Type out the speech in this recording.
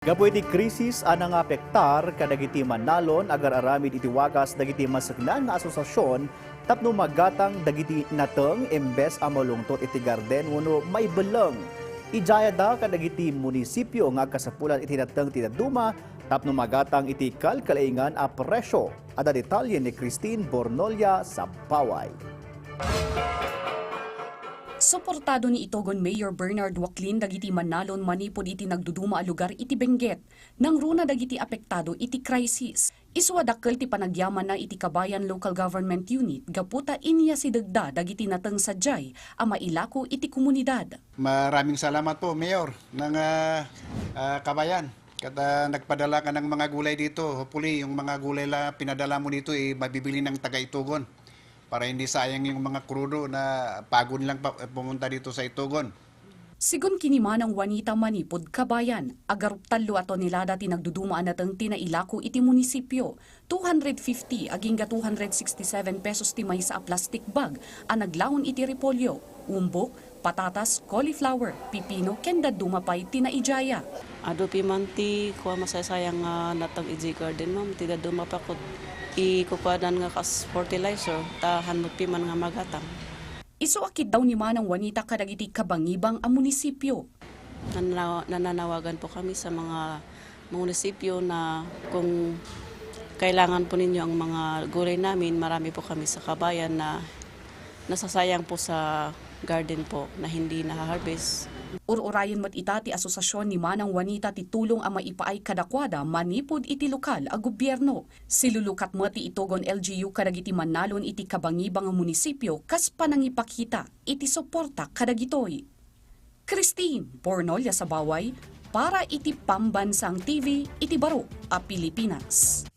Gapoy iti krisis anang apektar kadagiti manalon agar aramid iti wagas dagiti masaknan nga asosasyon tapno magatang dagiti nateng embes a malungtot iti garden wenno maibelang. Ijaya da kadagiti munisipyo nga kasapulan iti nateng ti Duma tapno magatang iti kalkalaingan a presyo. Ada detalye ni Christine Bornolia sa Paway. Suportado ni Itogon Mayor Bernard Waclin dagiti manalon manipod iti nagduduma a lugar iti Benguet. Nang runa dagiti apektado iti crisis. Iswa dakkel ti panagyaman na iti Kabayan Local Government Unit gaputa inya si dagda dagiti nateng sadyay a mailako iti komunidad. Maraming salamat po, Mayor, ng Kabayan. Nagpadala ka ng mga gulay dito. Hopefully, yung mga gulay la pinadala mo dito mabibili ng taga-Itugon para hindi sayang yung mga krudo na pagod lang pumunta dito sa Itugon. Sigun kiniman ng Juanita Manipod Kabayan, agarup 3 tonelada ti nagdudumaan nateng tinailako iti munisipyo. 250 aging 267 pesos ti maysa a plastic bag a naglawon iti repolyo, umbok, patatas, cauliflower, pipino, kenda dumapay tinaijaya. Ado pimanti kuha masayang natang iji garden ma'am, tida dumapakot. Ikupadan nga kas fertilizer, tahan mo piman nga magatang. Isu akit daw ni Manang Juanita kadagiti kabangibang a munisipyo. Nananawagan po kami sa mga munisipyo na kung kailangan po ninyo ang mga gulay namin, marami po kami sa Kabayan na nasasayang po sa garden po na hindi nahaharvest. Ururayon mat ita ti asosasyon ni Manang Juanita ti tulong a maipaay kadakwada manipod iti lokal a gobyerno. Silulukat mo ti Itogon LGU kadagiti manalon iti kabangibang a munisipyo kas panangipakita iti suporta kadagitoy. Christine Bornolia sa Baway para iti Pambansang TV iti Baro a Pilipinas.